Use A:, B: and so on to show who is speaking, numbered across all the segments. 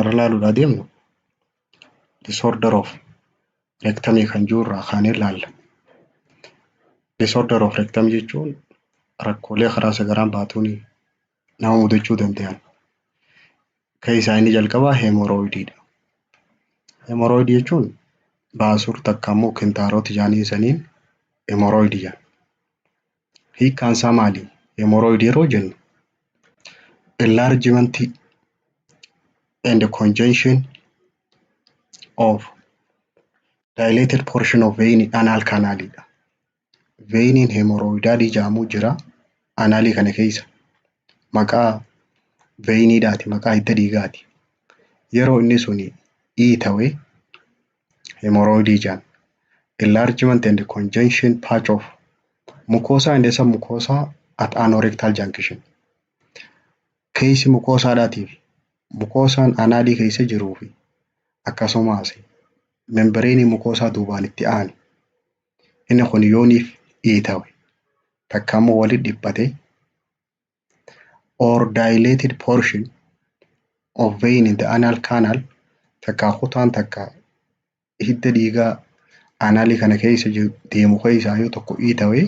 A: Irra ilaaluudhaa deemnu disorder of rectum kan jiru irraa kaanee ilaalla. Disorder of rectum jechuun rakkoolee karaa sagaraan baatuun nama mudachuu danda'an. Keessaa inni jalqabaa heemorooyidiidha. Heemorooyidii jechuun baasur takka immoo kintaarota jaanii saniin heemorooyidii jedhama. Hiikkaan isaa maali? Heemorooyidii yeroo jennu enlargement and congestion of dilated portion of vein anal canalidha. Veiniin heemorooyidaadii jedhamu jira anaalii kana keessa. Maqaa veiniidhaati, maqaa hidda dhiigaati. Yeroo inni suni hiitawee heemorooyidii jedhama. Enlargement and congestion patch of mucosa and submucosa at anorectal junction. Keessi mukoosaadhaatiif mukoosaan anaalii keessa jiruu fi akkasumas membireenii mukoosaa duubaan itti aanu inni kun yooniif hiitawe takka immoo walitti dhiphate or dilated portion of vein in the anal canal takka kutaan takka hidda dhiigaa anaalii kana keessa deemu keessaa yoo tokko hiitawe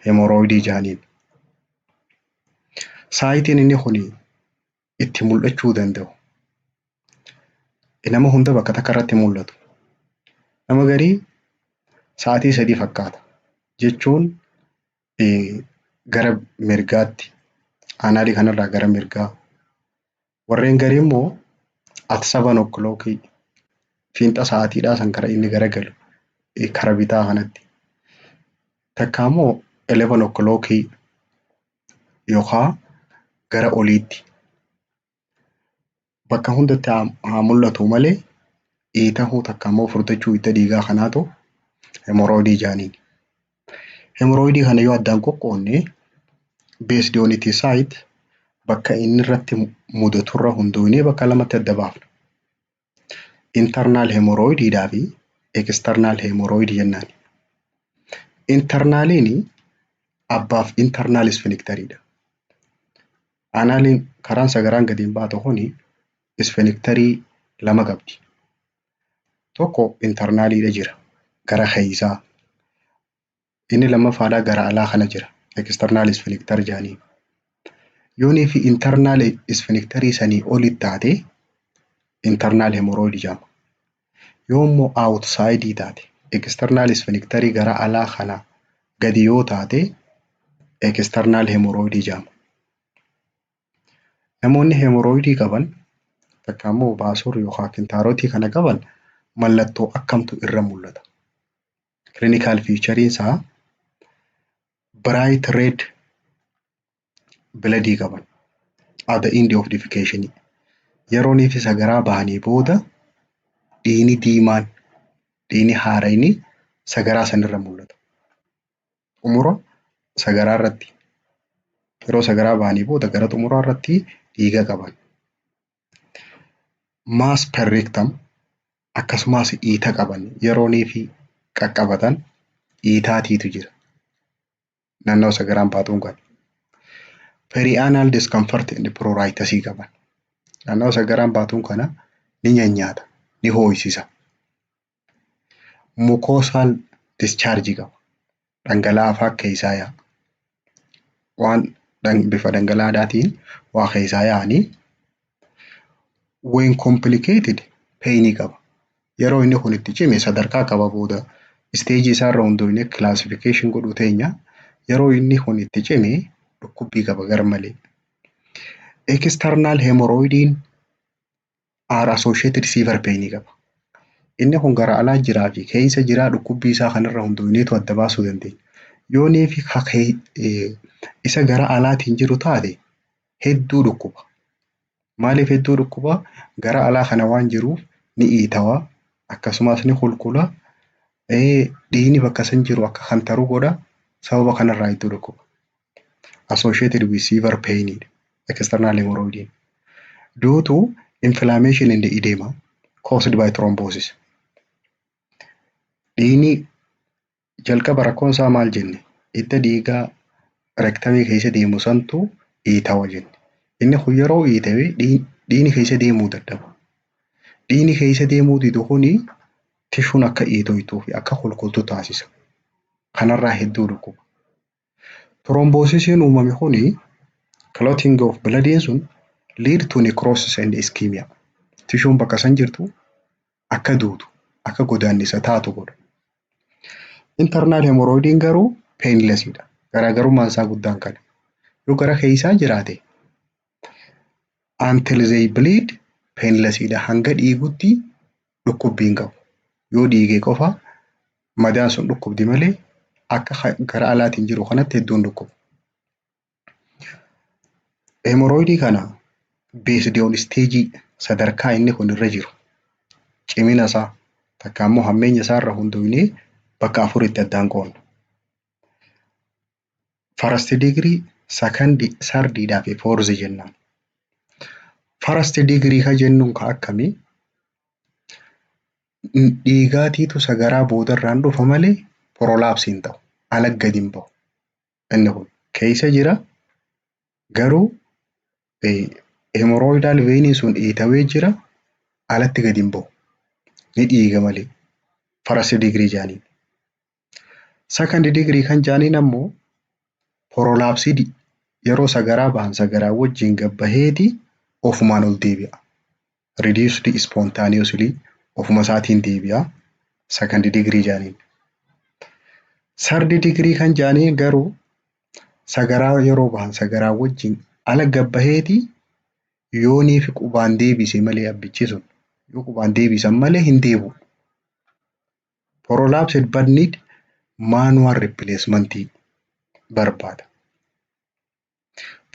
A: heemorooyidii jedhaniin. Saayitiin inni kun itti mul'achuu danda'u nama hunda bakka takka irratti mul'atu. Nama garii sa'aatii 3 fakkaata jechuun gara mirgaatti anaalii kanarraa gara mirgaa. Warreen garii immoo at 7 o'clock fiinxa sa'aatiidhaa san kara inni garagalu kara bitaa kanatti. Takka immoo 11 o'clock yookaan gara oliitti. Bakka hundatti haa mul'atu malee hiitahuu takka immoo furdachuu hidda dhiigaa kanaatu heemorooyidii jedhaniin. Heemorooyidii kana yoo addaan qoqqoodne based on its site bakka inni irratti mudaturra hundoonee bakka lamatti adda baafna. Internal heemorooyidiidhaa fi external heemorooyidii jennaan. Internaaliin abbaaf internal sphincteriidha. Anaaliin karaan sagaraan gadiin baatu kuni sphincterii lama qabdi. Tokko internaaliidha jira gara keessaa. Inni lammaffaadhaa gara alaa kana jira external sphincter jedhanii. Yoonii fi internal sphincterii sanii oli taate internal heemorooyidii jedhama. Yoo immoo outside taate external sphincterii gara alaa kana gadi yoo taate external heemorooyidii jedhama. Namoonni heemorooyidii qaban takka immoo baasur yookaan kintaarotii kana qaban mallattoo akkamtu irra mul'ata? Clinical feature'n isaa bright red blood qaban at the end of defecation. Yeroonii fi sagaraa bahanii booda dhiigni diimaan dhiigni haarayni sagaraa sanirra mul'ata. Xumura sagaraa irratti yeroo sagaraa bahanii booda gara xumuraa irratti dhiiga qaban. Mass per rectum akkasumas dhiita qaban yeroonii fi qaqqabatan dhiitaatiitu jira. Naannoo sagaraan baatuun kan. Perianal discomfort and pruritus qaban. Naannoo sagaraan baatuun kana ni nyaata, ni hoo'isisa. Mucosal discharge qaba. Dhangala'aa fa'aa keessaa yaa'a. Waan bifa dhangala'aadhaatiin waa keessaa yaa'anii when complicated pain qaba. Yeroo inni kun itti cime sadarkaa qaba booda stage isaarra hundoofnee classification godhuu teenya yeroo inni kun itti cime dhukkubbii qaba garmalee. External hemorrhoidiin are associated severe pain qaba. Inni kun gara alaa jiraa fi keessa jiraa dhukkubbii isaa kanarra hundoofneetu adda baasuu dandeenya. Yoonii fi isa gara alaatiin jiru taate hedduu dhukkuba. Maaliif hedduu dhukkuba? Gara alaa kana waan jiruuf ni iitawaa akkasumas ni qulqulla. Dhiigni bakka san jiru akka kan taruu godha. Sababa kanarraa hedduu dhukkuba. Associated with severe pain external hemorrhoid due to inflammation in the edema caused by thrombosis. Dhiigni jalqaba rakkoon isaa maal jenne? Hidda dhiigaa rektamii keessa deemu santu iitawa jenne. Inni kun yeroo iitawe dhiigni keessa deemuu dadhaba. Dhiigni keessa deemuu didu kuni tishuun akka iitooytuu fi akka qulqultu taasisa. Kanarraa hedduu dhukkuba. Thromboosisiin uumame kuni clotting of bloodiin sun lead to necrosis and ischemia. Tishuun bakka san jirtu akka duutu, akka godaannisa taatu godha. Internal hemorrhoidiin garuu painlessidha. Garaagarummaan isaa guddaan kana. Yoo gara keessaa jiraate until they bleed painlessidha. Hanga dhiigutti dhukkubbiin qabu. Yoo dhiigee qofa madaan sun dhukkubdi malee akka gara alaatiin jiru kanatti hedduun dhukkuba. Hemorrhoidii kana based on stage sadarkaa inni kun irra jiru cimina isaa takka immoo hammeenya isaa irra hundoofnee bakka afuritti addaan qoonna. First degree, second, third fi fourth jennaan. First degree ka jennuun ka akkamii? Dhiigaatiitu sagaraa boodarraan dhufa malee prolapse hin ta'u. Ala gadi hin bahu. Inni kun keessa jira garuu hemorrhoidal vein sun dhiitawee jira alatti gadi hin bahu. Ni dhiiga malee. First degree jaaniin. Second degree kan jaaniin ammoo prolapse yeroo sagaraa bahan sagaraa wajjin gabbaheeti ofumaan ol deebi'a. Reduced spontaneously ofuma isaatiin deebi'a. Second degree jaaniin. Third degree kan jaaniin garuu sagaraa yeroo bahan sagaraa wajjin ala gabbaheeti yoonii fi qubaan deebise malee abbichi sun yoo qubaan deebisan malee hin deebi'u. Prolapsed but need manual replacement barbaada.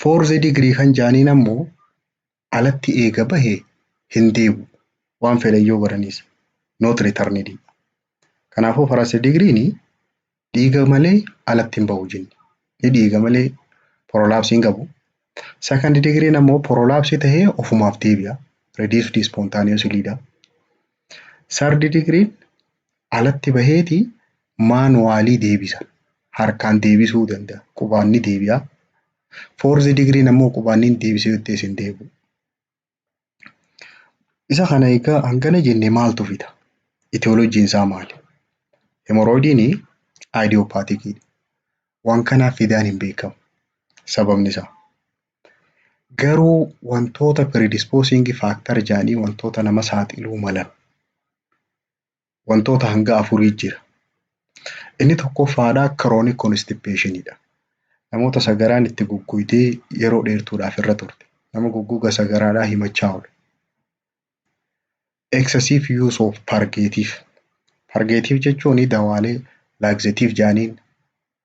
A: Fourth degree kan jaaniin ammoo alatti eega bahee hin deebi'u. Waan fedhan yoo godhanis not returned. Kanaafuu first degreen dhiiga malee alatti hin bahu jenni. Ni dhiiga malee prolapse hin qabu. Second degreen ammoo prolapse tahee ofumaaf deebi'a. Reduced spontaneously dha. Third degreen alatti baheeti maanuwaalii deebisa. Harkaan deebisuu danda'a. Qubaan ni deebi'a. Fourth degreen ammoo qubaan ni deebisee jettee hin deebi'u. Isa kana egaa hangana jennee maaltu fida? Etiyooloojiin isaa maali? Hemorrhoidiin idiopaatikidha. Waan kanaaf fidaan hin beekamu. Sababni isaa. Garuu wantoota predisposing factor jaanii wantoota nama saaxiluu malan. Wantoota hanga afurii jira. Inni tokkoffaadhaa chronic constipationidha. Namoota sagaraan itti gugguyitee yeroo dheertuudhaaf irra turte. Nama gugguga sagaraadhaa himachaa oole. Excessive use of purgative. Purgative jechuun dawaalee laxative jaaniin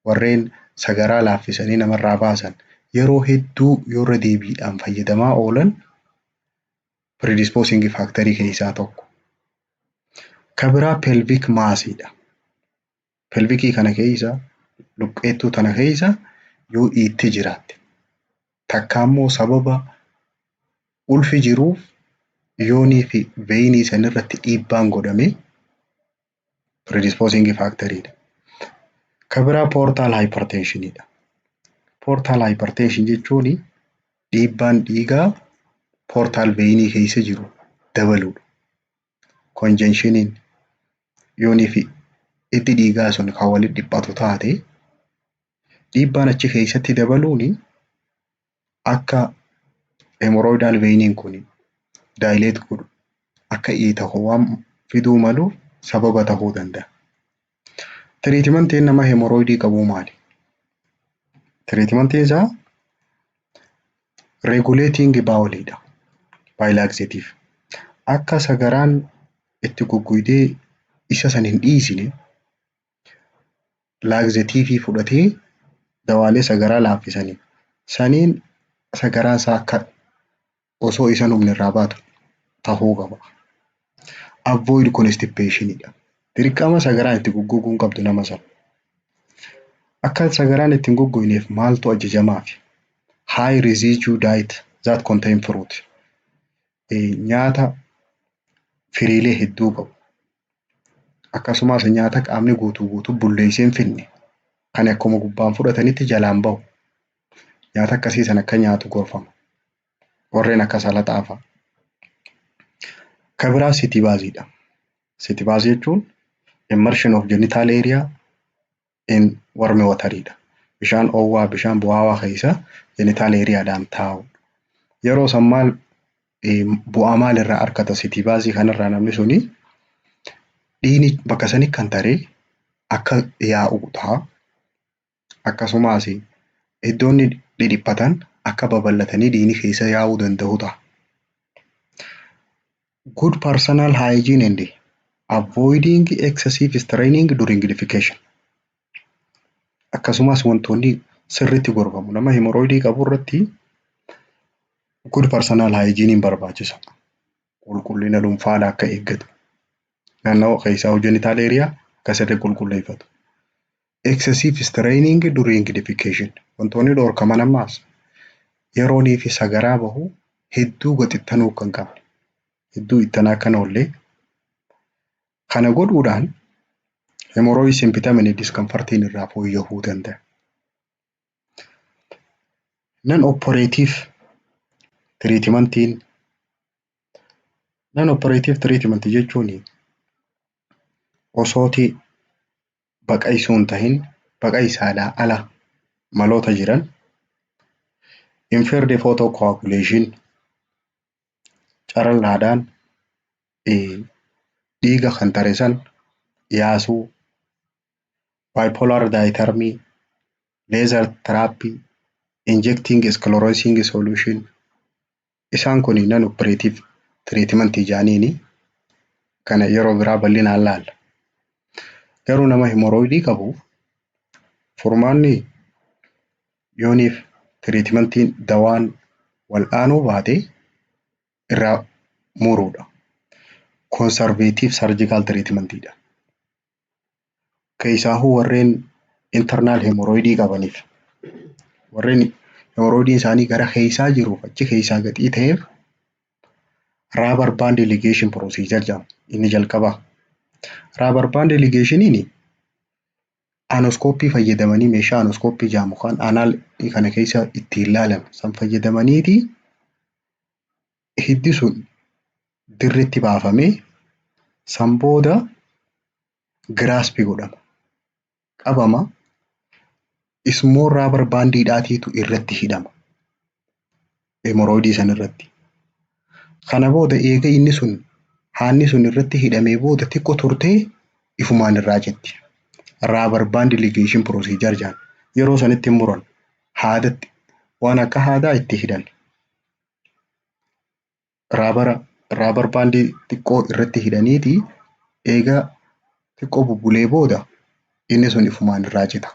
A: warreen sagaraa laaffisanii namarraa baasan yeroo hedduu yeroo deebiidhaan fayyadamaa oolan predisposing factorii keessaa tokko. Kabiraa pelvic massiidha. Pelvikii kana keessa luqqeettuu tana keessa yoo dhiitti jiraatte takka ammoo sababa ulfi jiruuf yoonii fi veinii sanirratti dhiibbaan godhame predisposing factoryidha. Kabiraa portal hypertensionidha. Portal hypertension jechuun dhiibbaan dhiigaa portal veinii keessa jiru dabaluudha. Conjunctioniin yoonii fi itti dhiigaa sun kan walitti dhiphatu taate dhiibbaan achi keessatti dabaluun akka hemorrhoidal veiniin kun dilate godhu akka iitahu waan fiduu maluuf sababa ta'uu danda'a. Tiriitimentiin nama hemorrhoidii qabu maali? Tiriitimentiin isaa regulating bowelidha. Laxative. Akka sagaraan itti gugguyitee isa san hin dhiisine laxative fudhatee dawaalee sagaraa laaffisanii saniin sagaraan isaa akka osoo isan humna irraa baatu tahuu qaba. Avoid constipationidha. Dirqama sagaraan itti gugguguun qabdu nama sana. Akka sagaraan itti gugguyneef maaltu ajajamaafi? High residue diet that contain fruit. Nyaata firiilee hedduu qabu. Akkasumas nyaata qaamni guutuu bulleessee hin finne kan akkuma gubbaan fudhatanitti jalaan bahu. Nyaata akkasii sana akka nyaatu gorfama. Warreen akka salaxaa fa'a. Kan biraa city baasiidha. City baasii jechuun immersion of genital area in warm wateriidha. Bishaan oowwaa bishaan bu'aawaa keessa genital areaadhaan taa'u. Yeroo san bu'aa maalirraa argata city baasii kanarraa namni suni dhiigni bakka sanii kan taree akka yaa'u ta'a. Akkasumas iddoon dhidhiphatan akka babal'atanii dhiigni keessa yaa'uu danda'u ta'a. Good personal hygiene and avoiding excessive straining during defecation. Akkasumas wantoonni sirriitti gorfamu nama hemorrhoidii qabu irratti good personal hygiene barbaachisa. Qulqullina dhuunfaadha akka eeggatu. Naannoo keessaa genital area akka sirrii qulqulleeffatu. Excessive straining during defecation. Wantoonni dhorkaman ammaas yeroonii fi sagaraa bahu hedduu gaxittanuu kan qabu. Hedduu ittanaa kan oollee kana godhuudhaan hemorrhoid symptom and discomfortiin irraa fooyya'uu danda'a. Non-operative treatment jechuun osooti baqaqsuu hin tahin baqaqsaadhaa ala maloota jiran inferred photocoagulation carallaadhaan dhiiga kan tare san yaasuu, bipolar diathermy, laser therapy, injecting sclerosing solution isaan kun non-operative treatment jaaniini kana yeroo biraa bal'inaan laalla. Garuu nama hemorrhoidii qabu furmaanni yooniif treatmentiin dawaan wal'aanuu baate irraa muruudha. Conservative surgical treatmentidha. Keessaahuu warreen internal hemorrhoidii qabaniif warreen hemorrhoidiin isaanii gara keessaa jiruuf achi keessaa gaxii ta'eef rubber band ligation procedure jedhama. Inni jalqabaa. Rubber band ligationiin anoskooppii fayyadamanii meeshaa anoskooppii jedhamu kan anal kana keessa ittiin ilaalan san fayyadamaniiti hiddi sun dirritti baafamee san booda grasp godhama. Qabama small rubber bandiidhaatiitu irratti hidhama. Hemorrhoidii san irratti. Kana booda eega inni sun haanni sun irratti hidhamee booda xiqqoo turtee ifumaan irraa jetti. Rubber band ligation procedure jedhama. Yeroo sanitti muran haadatti waan akka haadaa itti hidhan. Rubber bandii xiqqoo irratti hidhaniiti eega xiqqoo bubbulee booda inni sun ifumaan irraa jeta.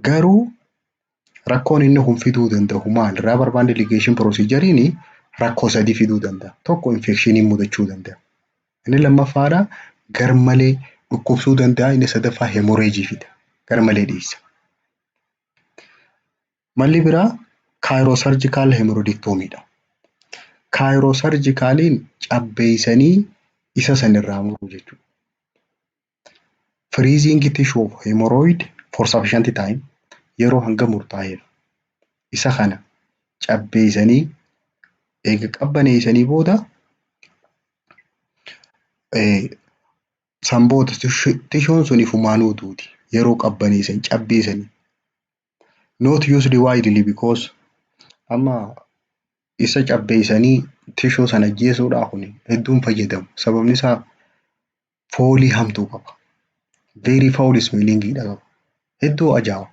A: Garuu rakkoon inni kun fiduu danda'u maal? Rubber band ligation procedure'iin rakkoo sadii fiduu danda'a. Tokko infekshinii mudachuu danda'a. Inni lammaffaadha garmalee dhukkubsuu danda'a. Inni sadaffaa hemorrhagii fida. Garmalee dhiisa. Malli biraa chirurgical hemorrhoidectomy dha. Chirurgicaliin cabbeessanii isa sanirraa muruu jechuudha. Freezing tissue of hemorrhoid for sufficient time yeroo hanga murtaa'eef isa kana cabbeessanii eega qabbaneessanii booda san booda tishuun sun ifumaanuu duuti yeroo qabbaneessan cabbeessanii. Not used widely because amma isa cabbeessanii tishuu sana ajjeesuudhaaf hedduun fayyadamu. Sababni isaa foolii hamtuu qaba. Very foul smelling qaba. Hedduu ajaa'iba.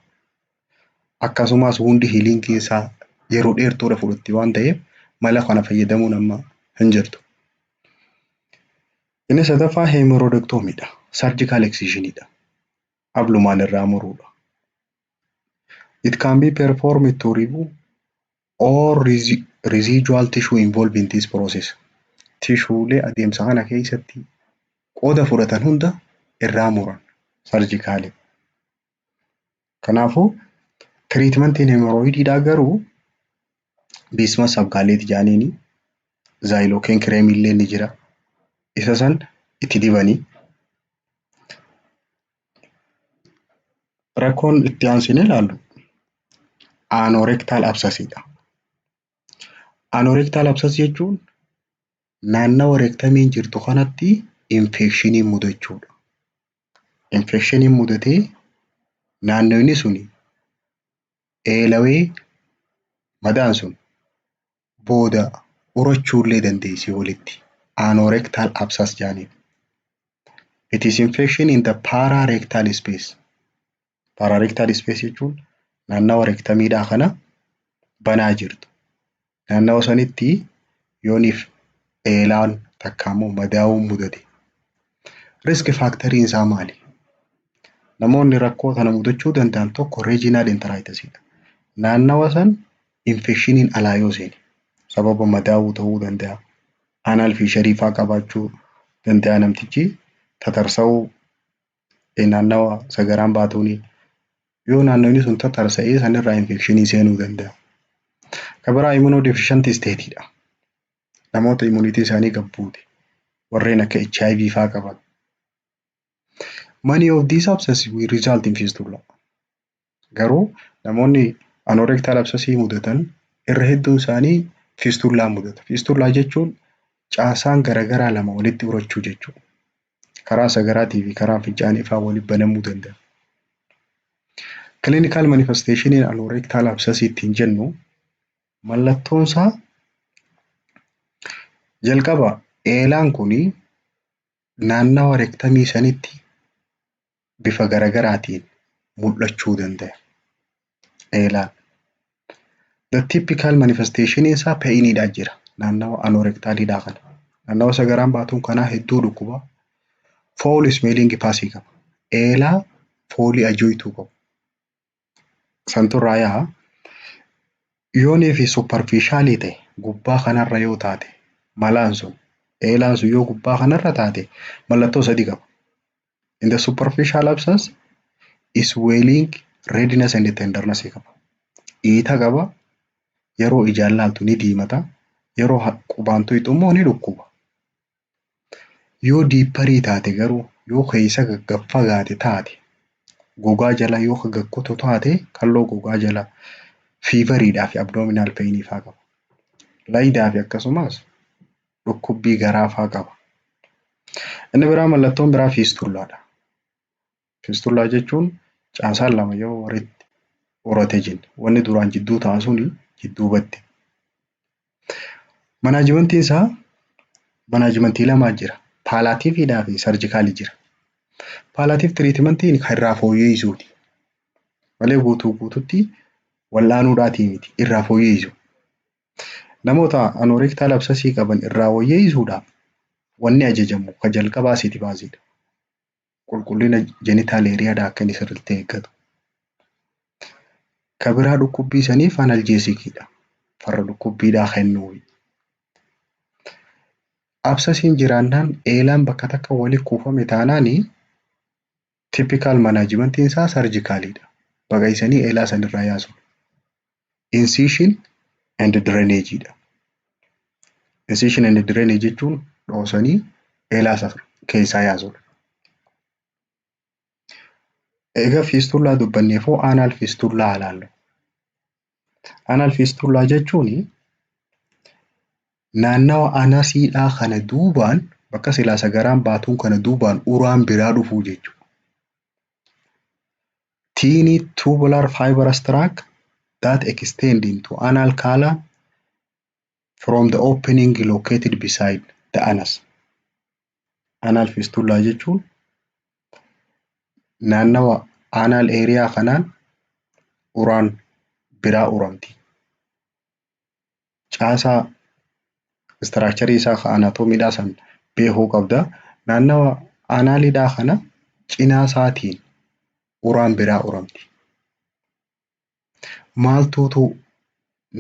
A: Akkasumas hundi healing isaa yeroo dheertuudha fudhatti waan ta'eef mala kana fayyadamuun amma hin jirtu. Inni sadaffaa hemorrhoidectomy dha. Surgical excision dha. Ablumaan irraa muruudha. It can be performed to remove all residual tissue involved in this process. Tishuulee adeemsa kana keessatti qooda fudhatan hunda irraa muran surgically. Kanaafuu treatmentiin hemorrhoidiidhaa garuu bismas sabgaaleeti jaaniini zaayilookeen kireemii illee ni jira. Isa san itti dibanii rakkoon itti aansine ilaallu anorectal abscess dha. Anorectal abscess jechuun naannawa reektamiin jirtu kanatti infekshiniin mudachuudha. Infekshiniin mudatee naannawni suni eelawee madaan sun booda urachuullee dandeessi walitti. Anorectal abscess jedhaniin. It is infection in the pararectal space. Pararectal space jechuun naannawa reektamiidhaa kana banaa jirtu. Naannawa sanitti yooniif eelaan takka immoo madaa'uun mudate. Risk factoriin isaa maali? Namoonni rakkoo kana mudachuu danda'an tokko regional enteritis. Naannawa san infekshiniin alaa yoo seene sababa madaa'uu ta'uu danda'a. Anal fisherii fa'aa qabaachuu danda'a namtichi. Tatarsa'uu naannawa sagaraan baatuuni yoo naannawni sun tatarsa'ee sanirraa infekshinii seenuu danda'a. Kan biraa immunodeficient state'dha. Namoota immunitii isaanii gad buute warreen akka HIV fa'aa qaban. Many of these abscesses will result in fistula. Garuu namoonni anorectal abscess mudatan irra hedduun isaanii fistulaa mudata. Fistulaa jechuun caasaan garaagaraa lama walitti urachuu jechuudha. Karaa sagaraatii fi karaa fincaanii fa'aa walitti banamuu danda'a. Clinical manifestation in anorectal abscess ittiin jennu mallattoon isaa jalqaba eelaan kuni naannawa reektamii sanitti bifa garaagaraatiin mul'achuu danda'a. Eelaan. The typical manifestation isaa painidhaa jira. Naannawa anorectalidhaa kana. Naannawa sagaraan baatuun kanaa hedduu dhukkuba. Foul smelling passii qaba. Eelaa foolii ajooytuu qabu. Santurraa yaa yoonii fi superficialii ta'e gubbaa kanarra yoo taate malaan sun eelaan sun yoo gubbaa kanarra taate mallattoo sadii qaba. In the superficial abscess swelling, redness and tenderness qaba. Dhiita qaba. Yeroo ijaan laaltu ni diimata. Yeroo qubaan tuyxu immoo ni dhukkuba. Yoo diipparii taate garuu yoo keessa gaggafagaate taate gogaa jala yoo gaggotu taate kalloo gogaa jala fiivariidhaa fi abdominal painii fa'aa qaba. Laayidaa fi akkasumas dhukkubbii garaa fa'aa qaba. Inni biraa mallattoon biraa fiistullaadha. Fiistullaa jechuun caasaan lama yoo walitti urate jenna. Wanni duraan jidduu ta'an suni jidduubatti. Manaajimentiin isaa manaajimentii lamaa jira. Paalaatiifiidhaa fi sarjikaalii jira. Paalaatiif tiriitimentiin kan irraa fooyyessuuti. Malee guutuutti wallaanuudhaatii miti irraa fooyyessu. Namoota anorectal abscess qaban irraa fooyyessuudhaaf wanni ajajamu kan jalqabaa siiti baasidha. Qulqullina genital areaadhaa akka inni sirriitti eeggatu. Kan biraa dhukkubbii saniif analjeesikiidha. Farra dhukkubbiidhaa kennuufi. Abscessiin jiraannaan eelaan bakka takka walitti kuufame taanaani typical managementiin isaa sarjikaalidha. Baqaysanii eelaa sanirraa yaasu. Incision and drainageidha. Incision and drainage jechuun dhoosanii eelaa keessaa yaasudha. Egaa fiistullaa dubbanneefoo anal fiistullaa ilaallu. Anal fiistullaa jechuun naannawa anasiidhaa kana duubaan bakka silaa sagaraan baatuun kana duubaan uraan biraa dhufuu jechuudha. Teeny tubular fibrous tract that extend into anal column from the opening located beside the anus. Anal fistula jechuun naannawa anal area kanaan uraan biraa uramti. Caasaa structure isaa kan anatomiidhaa san beekuu qabda. Naannawa analidhaa kana cinaa isaatiin uraan biraa uramti. Maaltuutu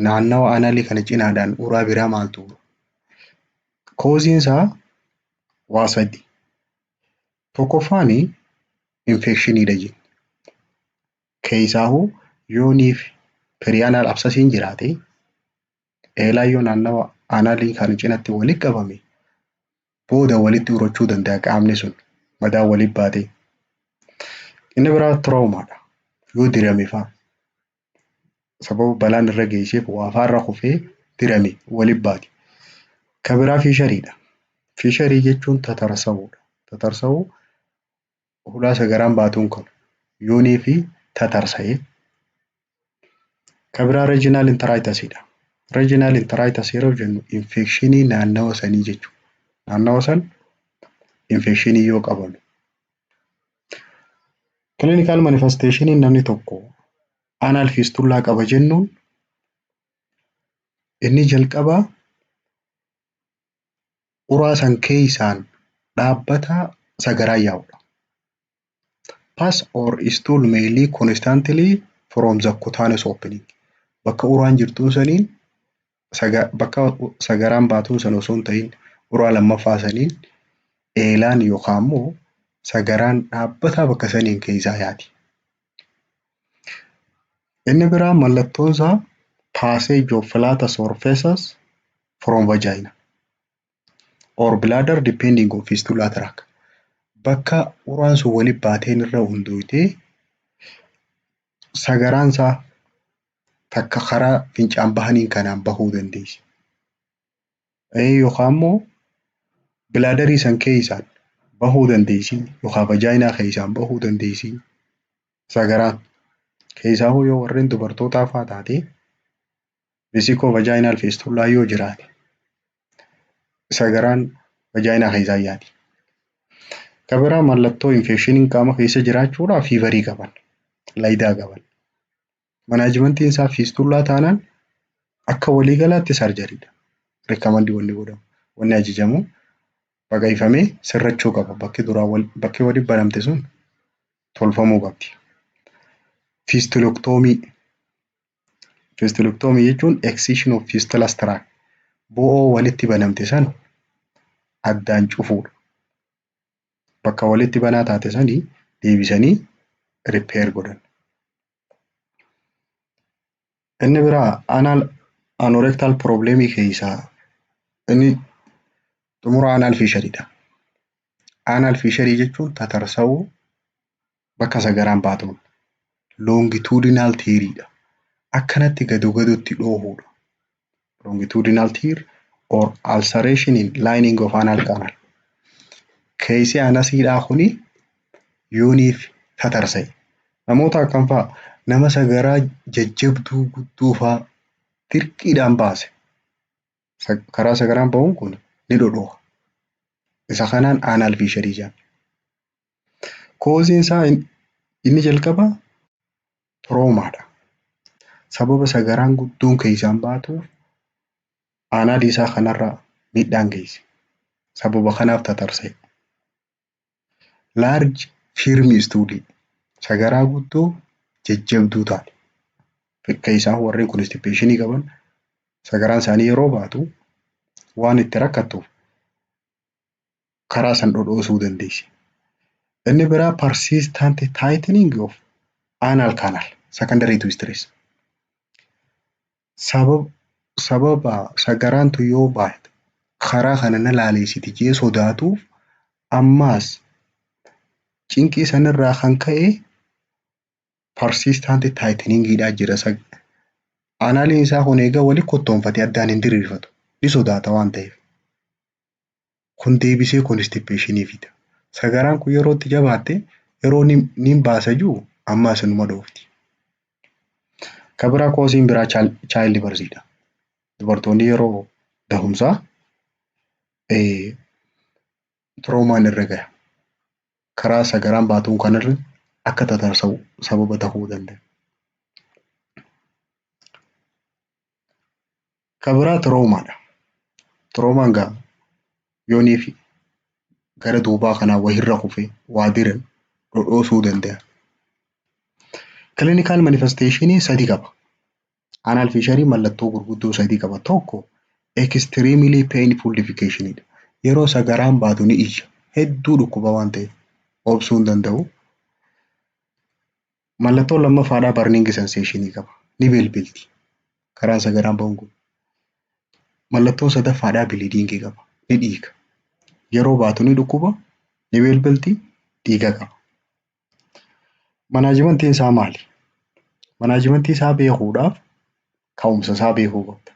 A: naannawa analii kana cinaadhaan uraa biraa maaltu? Kooziin isaa waa sadi. Tokkoffaani infekshiniidha jenna. Keessaahuu yooniif perianal abscessiin jiraate eelaa yoo naannawa analii kana cinatti walitti qabame booda walitti urachuu danda'a qaamni sun madaa walitti baatee. Inni biraa traumaadha. Yoo dirame fa'aa sababa balaan irra geesseef waa faarra kufee dirame walitti baati. Kan biraa fiishariidha. Fiisharii jechuun tatarsa'uudha. Tatarsa'uu hulaa sagaraan baatuun qabu. Yuunii fi tatarsa'ee. Kan biraa reejinaal intaraayitasiidha. Reejinaal intaraayitasi yeroo jennu infekshinii naannawa sanii jechuudha. Naannawa san infekshinii yoo qaban. Clinical manifestationii namni tokko anal fistulaa qaba jennuun inni jalqabaa uraa san keessaan dhaabbata sagaraa yaa'udha. Pass or stool may leak constantly from the cutaneous opening. Bakka uraan jirtuun saniin bakka sagaraan baatuun san osoo hin ta'in uraa lammaffaa saniin eelaan yookaan immoo sagaraan dhaabbataa bakka saniin keessaa yaati. Inni biraa mallattoon isaa passage of flatus surfaces from vagina or bladder depending on fistula tract. Bakka uraan sun walitti baateen irra hundootee sagaraan isaa takka karaa fincaan bahaniin kanaan bahuu dandeessi. Yookaan immoo bilaadarii san keessaan bahuu dandeessi yookaan vajaayinaa keessaan bahuu dandeessi. Sagaraan keessaa yoo warreen dubartootaa fa'aa taate vesikoo vajaayinaal fistulaa yoo jiraate sagaraan vajaayinaa keessaa yaati. Kan biraa mallattoo infekshiniin qaama keessa jiraachuudhaaf fiivarii qaban, laayidaa qaban. Manaajimentiin isaa fistulaa taanaan akka waliigalaatti sarjariidha. Rikkamandii wanni godhamu, wanni ajajamu baqaqfamee sirrachuu qaba. Bakki walitti banamte sun tolfamuu qabdi. Fistulektoomii. Fistulektoomii jechuun excision of fistulous tract. Bo'oo walitti banamte san addaan cufuudha. Bakka walitti banaa taate sanii deebisanii ripeer godhan. Inni biraa anorectal problemii keessaa inni xumura anal fiishariidha. Anal fiisharii jechuun tatarsa'uu bakka sagaraan baatuun longitudinal teeriidha. Akkanatti gadotti dhoohuudha. Longitudinal tear or ulceration in lining of anal canal. Keessi anasiidhaa kuni yuuniif tatarsa'e. Namoota akkam fa'aa nama sagaraa jajjabduu guddoo fa'aa dirqiidhaan baase. Karaa sagaraan bahuun kun ni dhodhooha. Isa kanaan anal fiisharii jedhama. Kooziin isaa inni jalqabaa troomaadha. Sababa sagaraan guddoon keessaan baatuuf anal isaa kanarraa miidhaan geesse. Sababa kanaaf tatarsa'e. Large firm stool sagaraa guddoo jajjabduu taate. Keessaan warreen constipation qaban sagaraan isaanii yeroo baatu waan itti rakkattuuf karaa san dhodhoosuu dandeessi. Inni biraa persistent tightening of anal canal secondary to stress. Sababa sagaraan tun yoo baate karaa kana na laaleessiti jee sodaatuuf ammaas cinqii sanirraa kan ka'e persistent tighteningiidhaa jira. Analiin isaa kun egaa walitti kottoonfatee addaan hin diriirfatu. Ni sodaata waan ta'eef. Kun deebisee constipationii fida. Sagaraan kun yeroo itti jabaatte yeroo ni baasa jiru ammaas inuma dhoofti. Kan biraa koosiin biraa child birthidha. Dubartoonni yeroo dahumsaa troomaan irra gaha. Karaa sagaraan baatuun kanarra akka tatarsa'u sababa ta'uu danda'a. Kan biraa tiroomaadha. Tiroomaan gaa yoonii fi gara duubaa kanaa wahirra kufee waa diran dhodhoosuu danda'a. Clinical manifestationii sadi qaba. Anal fiisharii mallattoo gurguddoo sadii qaba. Tokko extremely painful defecationidha. Yeroo sagaraan baatu ni iyya. Hedduu dhukkuba waan ta'eef obsuu hin danda'u. Mallattoo lammaffaadhaa burning sensationii qaba. Ni bilbilti. Karaan sagaraan bahuun kun. Mallattoo sadaffaadhaa bleedingii qaba. Ni dhiiga. Yeroo baatu ni dhukkuba. Ni bilbilti. Dhiiga qaba. Manaajimentiin isaa maali? Manaajimentii isaa beekuudhaaf ka'umsa isaa beekuu qabda.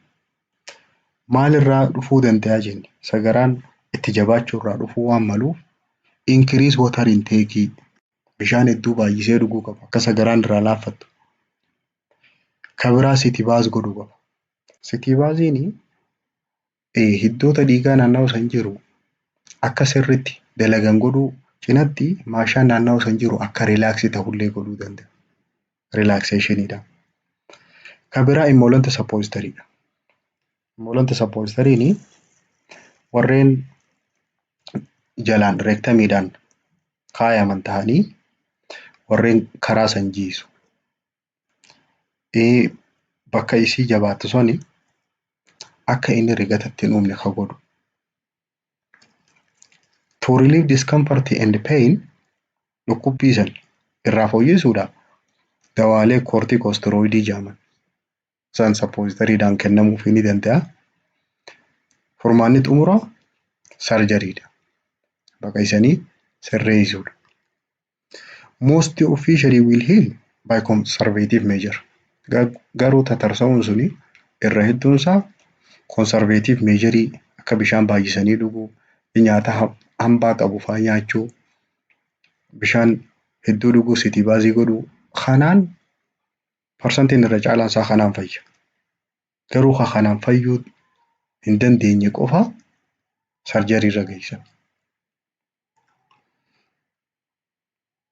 A: maalirraa dhufuu danda'a jenne sagaraan itti jabaachuu irraa dhufuu waan maluuf increase water intake bishaan hedduu baay'isee dhuguu qaba akka sagaraan irraa laaffattu. Kan biraa city baas godhuu qaba. City baasiin hiddoota dhiigaa naannawaa san jiru akka sirriitti dalagan godhuu cinatti maashaan naannawaa san jiru akka riilaaksii ta'ullee godhuu danda'a. Riilaakseshiniidha. Kan biraa immoolanta sappoozitariidha. Immoolanta sappoozitariin warreen jalaan reektamiidhaan kaayaman ta'anii warreen karaa san jiisu. Bakka isii jabaattu suni akka inni rigatatti hin uumne kan godhu. To relieve discomfort and pain dhukkubbii san irraa fooyyessuudhaaf dawaalee koortikosteroidii jedhaman isaan sappoozitariidhaan kennamuufii ni danda'a. Furmaanni xumuraa sarjariidha. Baqaysanii sirreessuudha. Most officially will heal by conservative measure. Garuu tatarsa'uun suni irra hedduun isaa conservative measureii akka bishaan baay'isanii dhuguu, nyaata hambaa qabu fa'aa nyaachuu, bishaan hedduu dhuguu, city baasii godhuu kanaan parsantiin irra caalaan isaa kanaan fayya. Garuu kanaan fayyuu hin dandeenye qofa sarjarii irra geessan.